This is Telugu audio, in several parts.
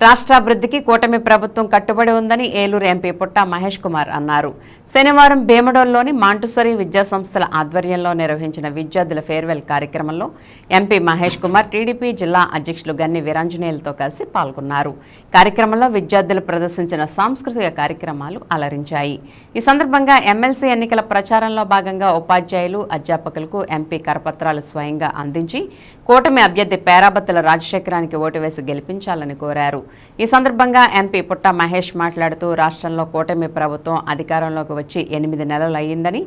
రాష్ట్రాభివృద్ధికి కూటమి ప్రభుత్వం కట్టుబడి ఉందని ఏలూరు ఎంపీ పుట్టా మహేష్ కుమార్ అన్నారు. శనివారం భీమడోల్లోని మాంటెసరీ విద్యాసంస్థల ఆధ్వర్యంలో నిర్వహించిన విద్యార్థుల ఫేర్వెల్ కార్యక్రమంలో ఎంపీ మహేష్ కుమార్ టీడీపీ జిల్లా అధ్యక్షులు గన్ని వీరాంజనేయులతో కలిసి పాల్గొన్నారు. కార్యక్రమంలో విద్యార్థులు ప్రదర్శించిన సాంస్కృతిక కార్యక్రమాలు అలరించాయి. ఈ సందర్భంగా ఎమ్మెల్సీ ఎన్నికల ప్రచారంలో భాగంగా ఉపాధ్యాయులు, అధ్యాపకులకు ఎంపీ కరపత్రాలు స్వయంగా అందించి కూటమి అభ్యర్థి పేరాబత్తుల రాజశేఖరానికి ఓటు వేసి గెలిపించాలని కోరారు. ఈ సందర్భంగా ఎంపీ పుట్టా మహేష్ మాట్లాడుతూ రాష్ట్రంలో కూటమి ప్రభుత్వం అధికారంలోకి వచ్చి 8 నెలలు అయ్యిందని,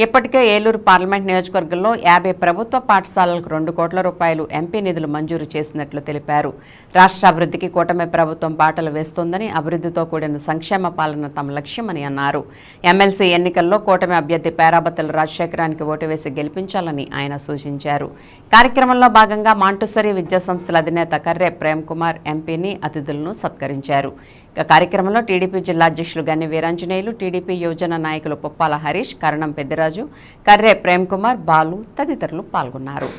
ఇప్పటికే ఏలూరు పార్లమెంట్ నియోజకవర్గంలో 50 ప్రభుత్వ పాఠశాలలకు 2 కోట్ల రూపాయలు ఎంపీ నిధులు మంజూరు చేసినట్లు తెలిపారు. రాష్ట్ర అభివృద్ధికి కూటమి ప్రభుత్వం బాటలు వేస్తోందని, అభివృద్ధితో కూడిన సంక్షేమ పాలన తమ లక్ష్యమని అన్నారు. ఎమ్మెల్సీ ఎన్నికల్లో కూటమి అభ్యర్థి పేరాబత్తుల రాజశేఖరానికి ఓటు వేసి గెలిపించాలని ఆయన సూచించారు. కార్యక్రమంలో భాగంగా మాంటెసరీ విద్యాసంస్థల అధినేత కర్రె ప్రేమ్ కుమార్ ఎంపీని అతిథులను సత్కరించారు. కార్యక్రమంలో టీడీపీ జిల్లా అధ్యక్షులు గన్ని వీరాంజనేయులు, టీడీపీ యువజన నాయకులు పుప్పాల హరీష్, కరణం పెద్దిరాజు, కర్రె ప్రేమ్ కుమార్, బాలు తదితరులు పాల్గొన్నారు.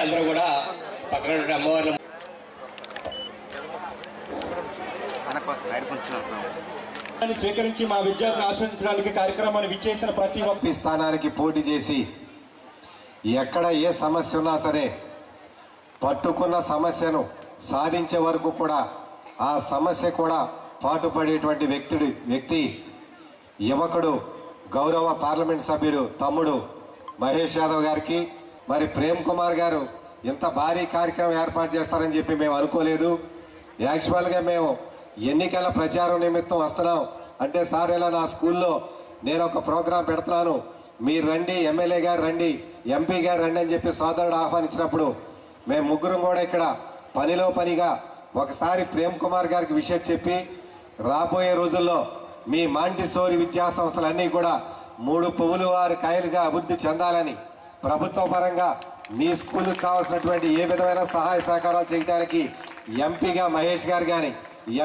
అందరూ కూడా పక్కన అమ్మవారు స్వీకరించి మా విద్యార్థిని ఆస్వాదించడానికి కార్యక్రమాన్ని విచ్చేసిన ప్రతి ఒక్క స్థానానికి పోటీ చేసి ఎక్కడ ఏ సమస్య ఉన్నా సరే పట్టుకున్న సమస్యను సాధించే వరకు కూడా ఆ సమస్య కూడా పాటుపడేటువంటి వ్యక్తి యువకుడు గౌరవ పార్లమెంట్ సభ్యుడు తమ్ముడు మహేష్ యాదవ్ గారికి, మరి ప్రేమ్ కుమార్ గారు ఇంత భారీ కార్యక్రమం ఏర్పాటు చేస్తారని చెప్పి మేము అనుకోలేదు. యాక్చువల్గా మేము ఎన్నికల ప్రచారం నిమిత్తం వస్తున్నాం అంటే, సార్ ఇలా నా స్కూల్లో నేను ఒక ప్రోగ్రాం పెడుతున్నాను, మీరు రండి, ఎమ్మెల్యే గారు రండి, ఎంపీ గారు రండి అని చెప్పి సోదరుడు ఆహ్వానించినప్పుడు మేము ముగ్గురం కూడా ఇక్కడ పనిలో పనిగా ఒకసారి ప్రేమ్ కుమార్ గారికి విషయం చెప్పి రాబోయే రోజుల్లో మీ మాంటెసరీ విద్యా సంస్థలన్నీ కూడా 3 పువ్వులు 6 కాయలుగా అభివృద్ధి చెందాలని, ప్రభుత్వ పరంగా మీ స్కూల్కి కావాల్సినటువంటి ఏ విధమైన సహాయ సహకారాలు చేయడానికి ఎంపీగా మహేష్ గారు కానీ,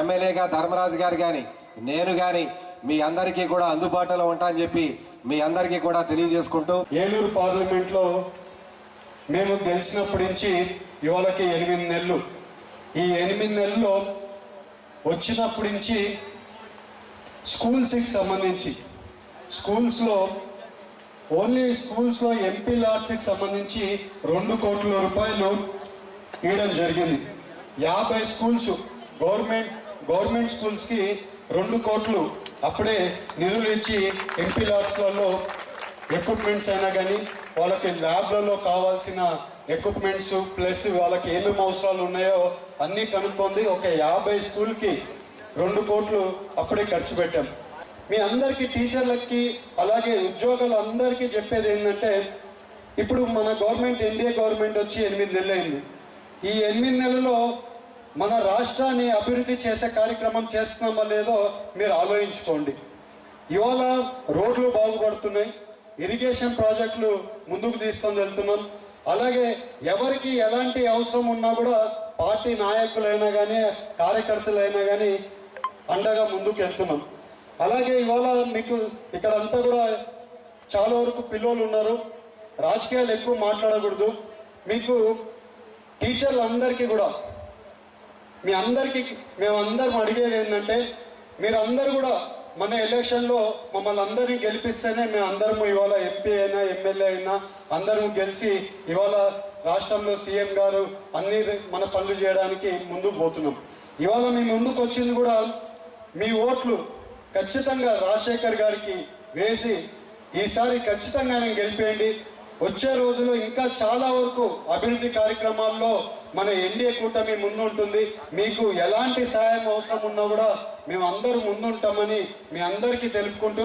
ఎమ్మెల్యేగా ధర్మరాజు గారు కానీ, నేను కానీ మీ అందరికీ కూడా అందుబాటులో ఉంటానని చెప్పి మీ అందరికీ కూడా తెలియజేసుకుంటూ, ఏలూరు పార్లమెంట్లో మేము గెలిచినప్పటి నుంచి ఇవాళకి 8 నెలలు. ఈ 8 నెలల్లో వచ్చినప్పటి నుంచి స్కూల్స్కి సంబంధించి స్కూల్స్లో ఎంపీ లాట్స్కి సంబంధించి 2 కోట్ల రూపాయలు ఇవ్వడం జరిగింది. 50 స్కూల్స్ గవర్నమెంట్ స్కూల్స్కి 2 కోట్లు అప్పుడే నిధులు ఇచ్చి ఎంపీ లాట్స్లలో ఎక్విప్మెంట్స్ అయినా కానీ వాళ్ళకి ల్యాబ్లలో కావాల్సిన ఎక్విప్మెంట్స్ ప్లస్ వాళ్ళకి ఏమేమి అవసరాలు ఉన్నాయో అన్నీ కనుక్కుంది. ఒక 50 స్కూల్కి 2 కోట్లు అప్పుడే ఖర్చు పెట్టాం. మీ అందరికీ టీచర్లకి అలాగే ఉద్యోగులు అందరికీ చెప్పేది ఏంటంటే, ఇప్పుడు మన గవర్నమెంట్ ఎన్డీఏ గవర్నమెంట్ వచ్చి 8 నెలలు అయింది. ఈ 8 నెలల్లో మన రాష్ట్రాన్ని అభివృద్ధి చేసే కార్యక్రమం చేస్తున్నామో లేదో మీరు ఆలోచించుకోండి. ఇవాళ రోడ్లు బాగుపడుతున్నాయి, ఇరిగేషన్ ప్రాజెక్టులు ముందుకు తీసుకొని వెళ్తున్నాం. అలాగే ఎవరికి ఎలాంటి అవసరం ఉన్నా కూడా పార్టీ నాయకులైనా కానీ కార్యకర్తలైనా కానీ అండగా ముందుకు వెళ్తున్నాం. అలాగే ఇవాళ మీకు ఇక్కడ అంతా కూడా చాలా వరకు పిల్లలు ఉన్నారు, రాజకీయాలు ఎక్కువ మాట్లాడకూడదు. మీకు టీచర్లందరికీ కూడా మేమందరం అడిగేది ఏంటంటే, మీరందరూ కూడా మన ఎలక్షన్లో మమ్మల్ని అందరినీ గెలిపిస్తేనే మేము అందరము ఇవాళ ఎంపీ అయినా ఎమ్మెల్యే అయినా అందరం గెలిచి ఇవాళ రాష్ట్రంలో సీఎం గారు అన్ని మన పనులు చేయడానికి ముందుకు పోతున్నాం. ఇవాళ మీ ముందుకు వచ్చింది కూడా మీ ఓట్లు ఖచ్చితంగా రాజశేఖర్ గారికి వేసి ఈసారి ఖచ్చితంగా ఆయన గెలిపేయండి. వచ్చే రోజుల్లో ఇంకా చాలా వరకు అభివృద్ధి కార్యక్రమాల్లో మన ఎన్డీఏ కూటమి ముందుంటుంది. మీకు ఎలాంటి సహాయం అవసరం ఉన్నా కూడా మేము అందరూ ముందుంటామని మీ అందరికీ తెలుపుకుంటూ